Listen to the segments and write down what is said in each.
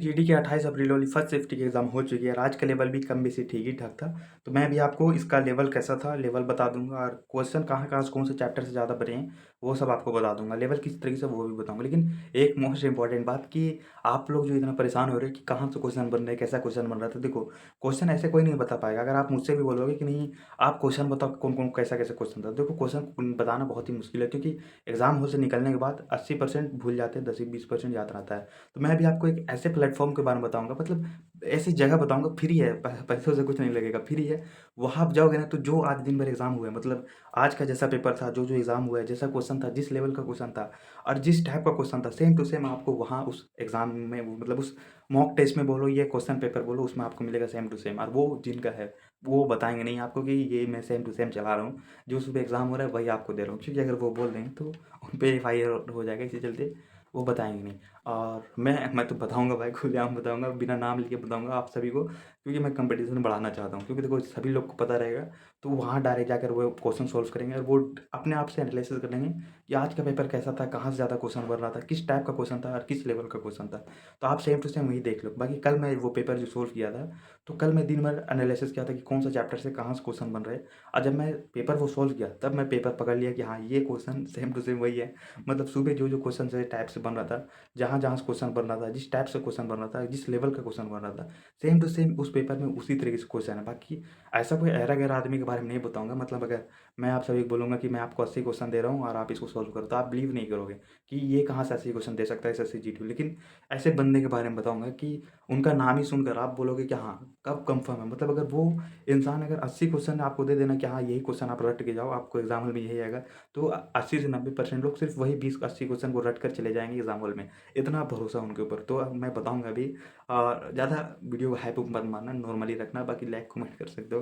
GD की 28 अप्रैल वाली first shift की एग्ज़ाम हो चुकी है और आज का लेवल भी कम बेशी ठीक ही ठाक था। तो मैं भी आपको इसका लेवल कैसा था, लेवल बता दूँगा और क्वेश्चन कहाँ-कहाँ से कौन से चैप्टर से ज़्यादा बने हैं, वो सब आपको बता दूँगा। लेवल किस तरीके से वो भी बताऊँगा। लेकिन एक मोस्ट इम्पोर्टेंट बात कि आप लोग जो इतना परेशान हो रहे हैं कि कहाँ से क्वेश्चन बन रहे हैं, कैसा क्वेश्चन बन रहा था। देखो, क्वेश्चन ऐसे कोई नहीं बता पाएगा। अगर आप मुझसे भी बोलोगे कि नहीं आप क्वेश्चन बताओ कौन-कौन कैसा-कैसा क्वेश्चन था। देखो क्वेश्चन बताना बहुत ही मुश्किल है क्योंकि एग्ज़ाम हॉल से निकलने के बाद 80% भूल जाते हैं, 10-20% याद रहता है। तो मैं भी आपको एक ऐसे प्लेटफ़ॉर्म के बारे में बताऊँगा मतलब ऐसी जगह बताऊँगा फ्री है, पैसों से कुछ नहीं लगेगा, फ्री है। वहाँ आप जाओगे ना तो जो आज दिन भर एग्ज़ाम हुआ है मतलब आज का जैसा पेपर था, जो-जो एग्ज़ाम हुआ है, जैसा क्वेश्चन था, जिस लेवल का क्वेश्चन था और जिस टाइप का क्वेश्चन था, सेम टू सेम आपको वहाँ उस एग्ज़ाम में वो मतलब उस मॉक टेस्ट में बोलो या क्वेश्चन पेपर बोलो उसमें आपको मिलेगा सेम टू सेम और वो जिनका है, वो बताएँगे नहीं आपको कि ये मैं सेम टू सेम चला रहा हूँ। जो सुबह एग्ज़ाम हो रहा है वही आपको दे रहा हूँ क्योंकि अगर वो बोल देंगे तो उन पे एफआईआर हो जाएगा इसी चलते वो बताएँगे नहीं। और मैं तो बताऊँगा भाई खुलेआम बताऊँगा, बिना नाम लिए बताऊँगा आप सभी को क्योंकि मैं कॉम्पिटिशन बढ़ाना चाहता हूँ। क्योंकि देखो सभी लोग को पता रहेगा, तो वहाँ डायरेक्ट जाकर वो क्वेश्चन सॉल्व करेंगे और वो अपने आप से एनालिसिस कर लेंगे कि आज का पेपर कैसा था, कहाँ से ज़्यादा क्वेश्चन बन रहा था, किस टाइप का क्वेश्चन था और किस लेवल का क्वेश्चन था। तो आप सेम टू सेम वही देख लो। बाकी कल मैं वो पेपर जो सॉल्व किया था, तो कल मैं दिन भर एनालिसिस किया था कि कौन सा चैप्टर से कहाँ से क्वेश्चन बन रहे हैं और जब मैं पेपर वो सॉल्व किया, तब मैं पेपर पकड़ लिया कि हाँ, ये क्वेश्चन सेम टू सेम वही है। मतलब सुबह जो-जो क्वेश्चन से टाइप से बन रहा था, जहाँ-जहाँ से क्वेश्चन बन रहा था, जिस टाइप से क्वेश्चन बन रहा था, जिस लेवल का क्वेश्चन बन रहा था, सेम टू सेम उस पेपर में उसी तरीके से क्वेश्चन है। बाकी ऐसा कोई ऐरा-गैरा आदमी के बारे में नहीं बताऊँगा मतलब अगर मैं आप सभी को बोलूँगा कि मैं आपको 80 क्वेश्चन दे रहा हूँ और आप इसको सॉल्व करो, तो आप बिलीव नहीं करोगे कि ये कहाँ से 80 क्वेश्चन दे सकता है इस एसएससी-जीडी। लेकिन ऐसे बंदे के बारे में बताऊँगा कि उनका नाम ही सुनकर आप बोलोगे कि हाँ, कब कन्फर्म है। मतलब अगर वो इंसान अगर 80 क्वेश्चन आपको दे देना कि हाँ, यही क्वेश्चन आप रट के जाओ, आपको एग्ज़ाम हॉल में यही आएगा, तो 80 से 90% लोग सिर्फ़ वही 20-80 क्वेश्चन को रट कर चले जाएँगे एग्ज़ाम हॉल में। इतना भरोसा उनके ऊपर। तो मैं बताऊँगा अभी ज़्यादा वीडियो को हाइप मत मारना, नॉर्मली रखना, बाकी लाइक कमेंट कर सकते हो।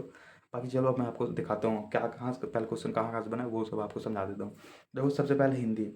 बाकी चलो अब मैं आपको दिखाता हूँ क्या कहाँ से पहले क्वेश्चन कहाँ-कहाँ से बना है, वो सब आपको समझा देता हूँ। देखो सबसे पहले हिंदी,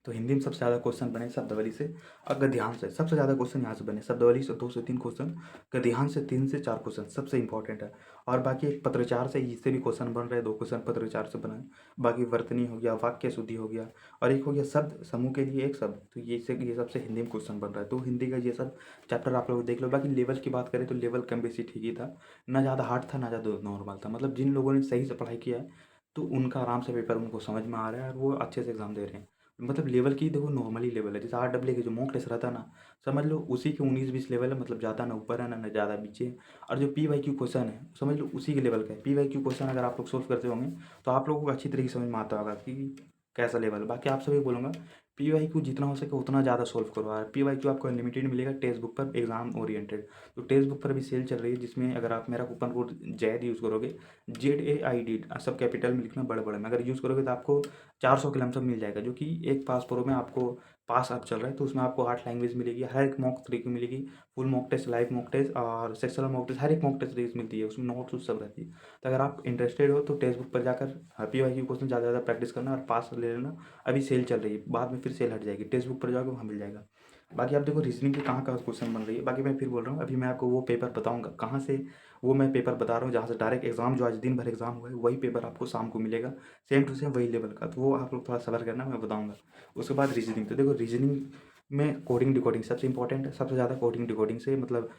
तो हिंदी में सबसे ज़्यादा क्वेश्चन बने शब्दावली से और गद्यांश से। सबसे ज़्यादा क्वेश्चन यहाँ से बने शब्दावली से 2 से 3 क्वेश्चन, गद्यांश से 3 से 4 क्वेश्चन सबसे इम्पोर्टेंट है। और बाकी एक पत्राचार से इससे भी क्वेश्चन बन रहे हैं, 2 क्वेश्चन पत्राचार से बना है। बाकी वर्तनी हो गया, वाक्य शुद्धि हो गया और एक हो गया शब्द समूह के लिए एक शब्द। तो ये सबसे हिंदी में क्वेश्चन बन रहा है। तो हिंदी का ये सब चैप्टर आप लोग देख लो। बाकी लेवल की बात करें तो लेवल कम बेसी ठीक ही था। ना ज़्यादा हार्ड था, ना ज़्यादा नॉर्मल था। मतलब जिन लोगों ने सही से पढ़ाई किया है, तो उनका आराम से पेपर उनको समझ में आ रहा है और वो अच्छे से एग्ज़ाम दे रहे हैं। मतलब लेवल की देखो नॉर्मली लेवल है। जैसे आरडब्ल्यू के जो मॉक टेस्ट रहता है ना, समझ लो उसी के 19-20 लेवल है। मतलब ज़्यादा ना ऊपर है ना ज़्यादा नीचे है। और जो पीवाईक्यू क्वेश्चन है, समझ लो उसी के लेवल का है। पीवाईक्यू क्वेश्चन अगर आप लोग सॉल्व करते होंगे, तो आप लोगों को अच्छी तरीके से समझ में आता होगा कि कैसा लेवल है। बाकी आप सभी को बोलूँगा पीवाईक्यू जितना हो सके उतना ज़्यादा सॉल्व करो और पीवाईक्यू आपको अनलिमिटेड मिलेगा टेक्स्ट बुक पर एग्ज़ाम ओरिएंटेड। तो टेक्स्ट बुक पर भी सेल चल रही है जिसमें अगर आप मेरा कूपन कोड जैद यूज़ करोगे, ZAID सब कैपिटल में लिखना बड़े-बड़े में, अगर यूज़ करोगे तो आपको 400 के लमसम मिल जाएगा, जो कि एक पास प्रो में आपको पास अब चल रहा है, तो उसमें आपको 8 लैंग्वेज मिलेगी, हर एक मॉक तरीके की मिलेगी, full mock test, live mock test और सेक्शनल मॉक टेस्ट, हर एक मॉक टेस्ट सीरीज़ मिलती है, उसमें नोट्स वोट्स सब रहती है। तो अगर आप इंटरेस्टेड हो तो टेक्स्ट बुक पर जाकर पीवाईक्यू क्वेश्चन ज़्यादा से ज़्यादा प्रैक्टिस करना और पास ले लेना। अभी सेल चल रही है, बाद में फिर सेल हट जाएगी, टेक्स्ट बुक पर जाओगे वहाँ मिल जाएगा। बाकी आप देखो रीज़निंग के कहाँ-कहाँ क्वेश्चन बन रही है, बाकी मैं फिर बोल रहा हूँ, अभी मैं आपको वो पेपर बताऊँगा, कहाँ से वो मैं पेपर बता रहा हूँ जहाँ से डायरेक्ट एग्ज़ाम जो आज दिन भर एग्ज़ाम हुआ है, वही पेपर आपको शाम को मिलेगा, सेम टू सेम वही लेवल का। तो वो आप लोग थोड़ा सब्र करना, मैं बताऊँगा। उसके बाद रीज़निंग, तो देखो रीज़निंग में कोडिंग डिकोडिंग सबसे इम्पोर्टेंट है, सबसे ज़्यादा कोडिंग डिकोडिंग से मतलब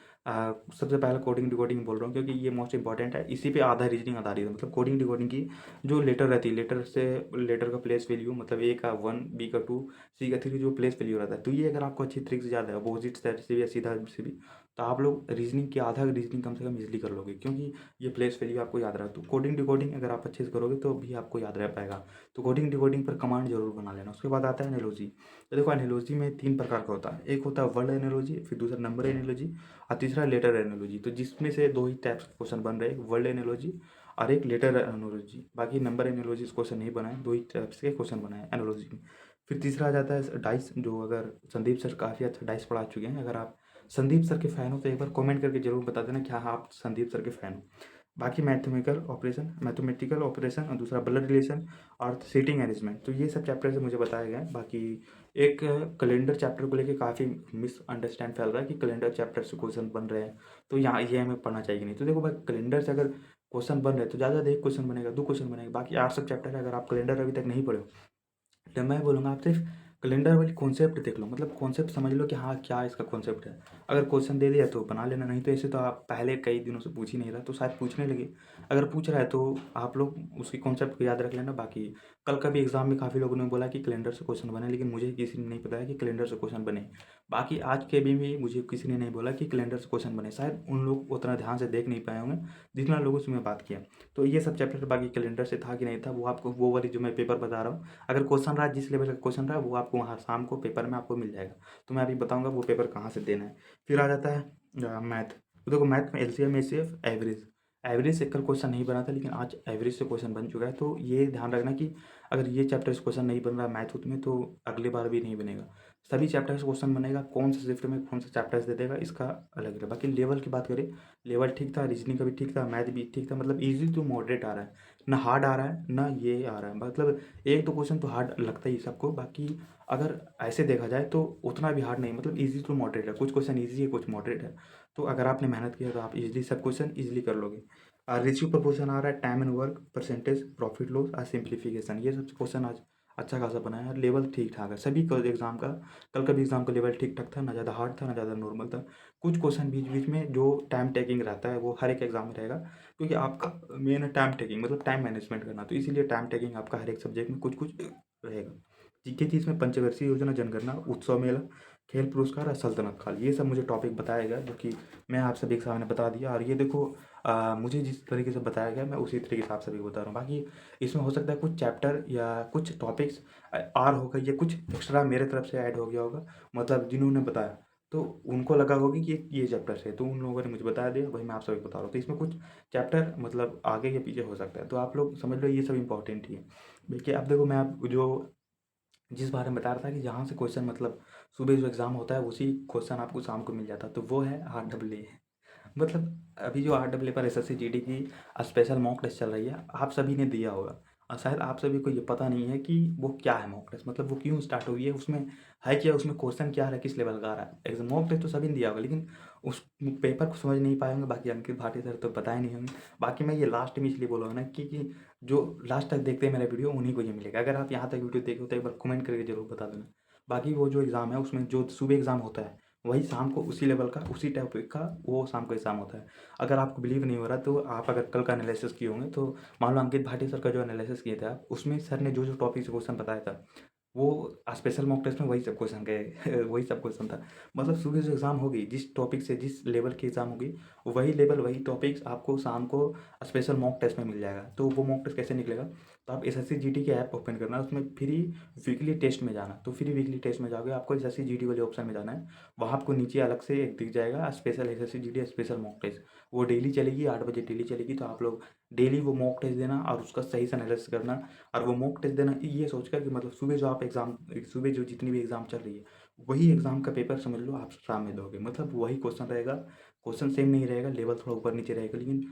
सबसे पहले कोडिंग डिकोडिंग बोल रहा हूँ क्योंकि ये मोस्ट इम्पोर्टेंट है, इसी पे आधा रीज़निंग आधारित है। मतलब कोडिंग डिकोडिंग की जो लेटर रहती है, लेटर से लेटर का प्लेस वैल्यू मतलब ए का 1, बी का 2, सी का 3 जो प्लेस वैल्यू रहता है, तो ये अगर आपको अच्छी तरीके से याद है अपोजिट साइड से भी या सीधा से भी, तो आप लोग रीज़निंग की आधा रीज़निंग कम से कम ईज़िली कर लोगे क्योंकि ये प्लेस वैल्यू आपको याद रहा। तो कोडिंग डिकोडिंग अगर आप अच्छे से करोगे तो भी आपको याद रह पाएगा। तो कोडिंग डिकोडिंग पर कमांड ज़रूर बना लेना। उसके बाद आता है एनालॉजी। तो देखो एनालॉजी में 3 प्रकार का होता है। एक होता है वर्ड एनालॉजी, फिर दूसरा नंबर एनालॉजी और तीसरा लेटर एनालॉजी। तो जिसमें से 2 ही टाइप्स के क्वेश्चन बन रहे हैं, वर्ड एनालॉजी और एक लेटर एनालॉजी। बाकी नंबर एनालॉजी क्वेश्चन नहीं बना है, 2 ही टाइप्स के क्वेश्चन बनाए हैं एनालॉजी में। फिर तीसरा आ जाता है डाइस, जो अगर संदीप सर काफ़ी अच्छा डाइस पढ़ा चुके हैं। अगर आप संदीप सर के फ़ैन हो तो एक बार कमेंट करके ज़रूर बता देना कि हाँ, आप संदीप सर के फ़ैन हो। बाकी मैथमेटिकल ऑपरेशन और दूसरा ब्लड रिलेशन और सीटिंग अरेंजमेंट, तो ये सब चैप्टर से मुझे बताया गया है। बाकी एक कैलेंडर चैप्टर को लेके काफ़ी मिसअंडरस्टैंड फैल रहा है कि कैलेंडर चैप्टर से क्वेश्चन बन रहे हैं, तो यहाँ ये हमें पढ़ना चाहिए कि नहीं। तो देखो भाई कैलेंडर से अगर क्वेश्चन बन रहे हैं तो ज़्यादा से ज़्यादा 1 क्वेश्चन बनेगा, 2 क्वेश्चन बनेगा। बाकी 8 सब चैप्टर है, अगर आप कैलेंडर अभी तक नहीं पढ़े हो, तो मैं बोलूँगा आप सिर्फ कैलेंडर वाली कॉन्सेप्ट देख लो, मतलब कॉन्सेप्ट समझ लो कि हाँ क्या इसका कॉन्सेप्ट है। अगर क्वेश्चन दे दिया तो बना लेना, नहीं तो ऐसे तो आप पहले कई दिनों से पूछ ही नहीं रहा तो शायद पूछने लगे। अगर पूछ रहा है तो आप लोग उसकी कॉन्सेप्ट को याद रख लेना। बाकी कल का भी एग्जाम में काफ़ी लोगों ने बोला कि कैलेंडर से क्वेश्चन बने, लेकिन मुझे किसी ने नहीं बताया कि कैलेंडर से क्वेश्चन बने। बाकी आज के भी मुझे किसी ने नहीं बोला कि कैलेंडर से क्वेश्चन बने, शायद उन लोग उतना ध्यान से देख नहीं पाए होंगे जितना लोगों से मैं बात किया। तो ये सब चैप्टर बाकी कैलेंडर से था कि नहीं था, वो आपको वो वाली जो मैं पेपर बता रहा हूँ, अगर क्वेश्चन रहा जिस लेवल का क्वेश्चन रहा वो आपको वहाँ शाम को पेपर में आपको मिल जाएगा। तो मैं अभी बताऊंगा वो पेपर कहाँ से देना है। फिर आ जाता है मैथ। तो देखो मैथ में एलसीएम एचसीएफ एवरेज। एवरेज से कल क्वेश्चन नहीं बना था, लेकिन आज एवरेज से क्वेश्चन बन चुका है। तो ये ध्यान रखना कि अगर ये चैप्टर से क्वेश्चन नहीं बन रहा मैथ उत में तो अगली बार भी नहीं बनेगा। सभी चैप्टर से क्वेश्चन बनेगा, कौन सा शिफ्ट में कौन सा चैप्टर्स दे देगा इसका अलग है। बाकी लेवल की बात करें, लेवल ठीक था, रीजनिंग का भी ठीक था, मैथ भी ठीक था, मतलब इजी टू मॉडरेट आ रहा है, ना हार्ड आ रहा है ना ये आ रहा है। मतलब एक दो क्वेश्चन तो हार्ड लगता ही सबको, बाकी अगर ऐसे देखा जाए तो उतना भी हार्ड नहीं, मतलब इजी टू मॉडरेट है। कुछ क्वेश्चन इजी है कुछ मॉडरेट है। तो अगर आपने मेहनत किया तो आप इजीली सब क्वेश्चन इजीली कर लोगे। रेशियो प्रपोर्शन आ रहा है, time and work, percentage, profit loss और सिंप्लीफिकेशन, ये सब क्वेश्चन आज अच्छा खासा बना है। लेवल ठीक ठाक है सभी का एग्जाम का। कल का भी एग्जाम का लेवल ठीक ठाक था, ना ज़्यादा हार्ड था ना ज़्यादा नॉर्मल था। कुछ क्वेश्चन बीच बीच में जो टाइम टेकिंग रहता है वो हर एक एग्जाम में रहेगा, क्योंकि आपका मेन है टाइम टेकिंग, मतलब टाइम मैनेजमेंट करना। तो इसीलिए टाइम टेकिंग आपका हर एक सब्जेक्ट में कुछ कुछ रहेगा। जीके की इसमें पंचवर्षीय योजना, जनगणना, उत्सव मेला, खेल पुरस्कार और सल्तनत काल, ये सब मुझे टॉपिक बताया गया, जो कि मैं आप सभी के सामने बता दिया। और ये देखो मुझे जिस तरीके से बताया गया मैं उसी तरीके से आप सभी को बता रहा हूँ। बाकी इसमें हो सकता है कुछ चैप्टर या कुछ टॉपिक्स आर होगा, ये कुछ एक्स्ट्रा मेरे तरफ से ऐड हो गया होगा, मतलब जिन्होंने बताया तो उनको लगा होगा कि ये चैप्टर है, तो उन लोगों ने मुझे बता दिया, वही मैं आप सभी को बता रहा हूँ। तो इसमें कुछ चैप्टर मतलब आगे या पीछे हो सकता है, तो आप लोग समझ लो ये सब इंपॉर्टेंट ही है। देखिए अब देखो मैं आप जो जिस बारे में बता रहा था कि जहाँ से क्वेश्चन मतलब सुबह जो एग्ज़ाम होता है उसी क्वेश्चन आपको शाम को मिल जाता है, तो वो है RAA। मतलब अभी जो RAA पर SSC GD की स्पेशल मॉक टेस्ट चल रही है, आप सभी ने दिया होगा और शायद आप सभी को ये पता नहीं है कि वो क्या है मॉक टेस्ट, मतलब वो क्यों स्टार्ट हुई है, उसमें है क्या, उसमें क्वेश्चन क्या है, किस लेवल का आ रहा है। एग्जाम मॉक टेस्ट तो सभी ने दिया होगा, लेकिन उस पेपर को समझ नहीं पाए होंगे। बाकी अंकित भाटी सर तो बताए नहीं होंगे। बाकी मैं ये लास्ट में इसलिए बोला ना कि जो लास्ट तक देखते हैं मेरा वीडियो उन्हीं को ये मिलेगा। अगर आप यहाँ तक वीडियो देखो तो एक बार कमेंट करके जरूर बता देना। बाकी वो जो एग्ज़ाम है उसमें जो सुबह एग्ज़ाम होता है वही शाम को उसी लेवल का उसी टॉपिक का वो शाम को एग्ज़ाम होता है। अगर आपको बिलीव नहीं हो रहा तो आप अगर कल का एनालिसिस किए होंगे तो मान लो अंकित भाटी सर का जो एनालिसिस किए थे आप, उसमें सर ने जो जो टॉपिक से क्वेश्चन बताया था वो स्पेशल मॉक टेस्ट में वही सब क्वेश्चन गए वही सब क्वेश्चन था। मतलब सुबह जो एग्ज़ाम होगी जिस टॉपिक से जिस लेवल की एग्ज़ाम होगी वही लेवल वही टॉपिक्स आपको शाम को स्पेशल मॉक टेस्ट में मिल जाएगा। तो वो मॉक टेस्ट कैसे निकलेगा, तो आप SSC GD की ऐप ओपन करना, उसमें फ्री वीकली टेस्ट में जाना, तो फ्री वीकली टेस्ट में जाओगे आपको SSC GD वाले ऑप्शन में जाना है। वहाँ आपको नीचे अलग से एक दिख जाएगा special SSC GD special mock test, वो डेली चलेगी 8 बजे डेली चलेगी। तो आप लोग डेली वो मॉक टेस्ट देना और उसका सही से एनालिसिस करना। और वो मॉक टेस्ट देना ये सोचकर कि मतलब सुबह जो आप एग्ज़ाम सुबह जो जितनी भी एग्ज़ाम चल रही है वही एग्ज़ाम का पेपर समझ लो आप शाम में दोगे, मतलब वही क्वेश्चन रहेगा। क्वेश्चन सेम नहीं रहेगा, लेवल थोड़ा ऊपर नीचे रहेगा, लेकिन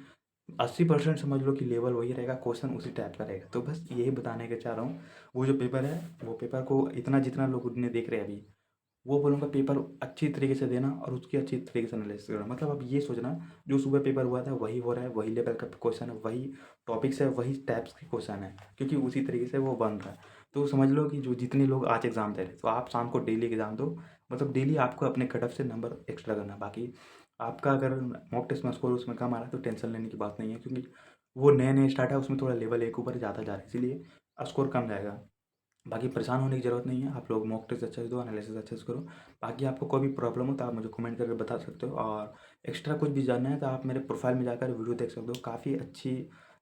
80% समझ लो कि लेवल वही रहेगा, क्वेश्चन उसी टाइप का रहेगा। तो बस यही बताने का चाह रहा हूँ। वो जो पेपर है वो पेपर को इतना जितना लोग ने देख रहे हैं अभी, वो बोलूँगा पेपर अच्छी तरीके से देना और उसकी अच्छी तरीके से एनालिसिस करना। मतलब अब ये सोचना जो सुबह पेपर हुआ था वही हो रहा है, वही लेवल का क्वेश्चन है, वही टॉपिक्स है, वही टाइप्स के क्वेश्चन है, क्योंकि उसी तरीके से वो बन रहा है। तो समझ लो कि जो जितने लोग आज एग्ज़ाम दे रहे हैं तो आप शाम को डेली एग्ज़ाम दो, मतलब डेली आपको अपने कट ऑफ से नंबर एक्स्ट्रा करना। बाकी आपका अगर मॉक टेस्ट में स्कोर उसमें कम आ रहा है तो टेंशन लेने की बात नहीं है, क्योंकि वो नए नए स्टार्ट है, उसमें थोड़ा लेवल एक ऊपर ज़्यादा जा रहा है, इसीलिए स्कोर कम जाएगा। बाकी परेशान होने की ज़रूरत नहीं है, आप लोग मॉक टेस्ट अच्छे से दो, एनालिसिस अच्छे से करो। बाकी आपको कोई भी प्रॉब्लम हो तो आप मुझे कमेंट करके बता सकते हो, और एक्स्ट्रा कुछ भी जानना है तो आप मेरे प्रोफाइल में जाकर वीडियो देख सकते हो। काफ़ी अच्छी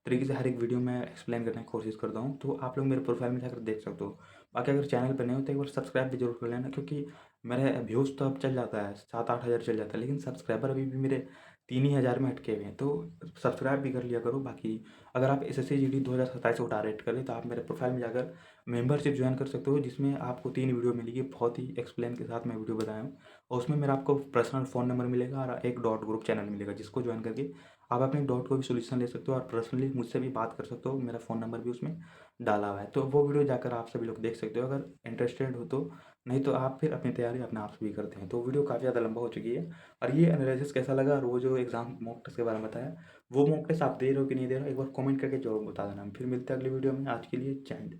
तरीके से हर एक वीडियो में एक्सप्लेन करने की कोशिश करता हूँ, तो आप लोग मेरे प्रोफाइल में जाकर देख सकते हो। बाकी अगर चैनल पर नहीं हो तो एक बार सब्सक्राइब भी जरूर कर लेना, क्योंकि मेरे व्यूज़ तो अब चल जाता है 7-8 हज़ार चल जाता है, लेकिन सब्सक्राइबर अभी भी मेरे 3 ही हज़ार में अटके हुए हैं, तो सब्सक्राइब भी कर लिया करो। बाकी अगर आप SSC GD 2027 को टारगेट करें तो आप मेरे प्रोफाइल में जाकर मेंबरशिप ज्वाइन कर सकते हो, जिसमें आपको 3 वीडियो मिलेगी, बहुत ही एक्सप्लेन के साथ मैं वीडियो बताया हूँ। और उसमें मेरा आपको पर्सनल फ़ोन नंबर मिलेगा और एक डॉट ग्रुप चैनल मिलेगा, जिसको ज्वाइन करके आप अपने डाउट को भी सोल्यूशन ले सकते हो और पर्सनली मुझसे भी बात कर सकते हो। मेरा फ़ोन नंबर भी उसमें डाला हुआ है, तो वो वीडियो जाकर आप सभी लोग देख सकते हो अगर इंटरेस्टेड हो तो। नहीं तो आप फिर अपनी तैयारी अपने आप से भी करते हैं। तो वीडियो काफ़ी ज़्यादा लंबा हो चुकी है। और ये एनालिसिस कैसा लगा और वो जो एग्ज़ाम मॉक टेस्ट के बारे में बताया, वो मॉक टेस्ट आप दे रहे हो कि नहीं दे रहे हो, एक बार कमेंट करके जरूर बता देना। फिर मिलते हैं अगली वीडियो में, आज के लिए जय हिंद।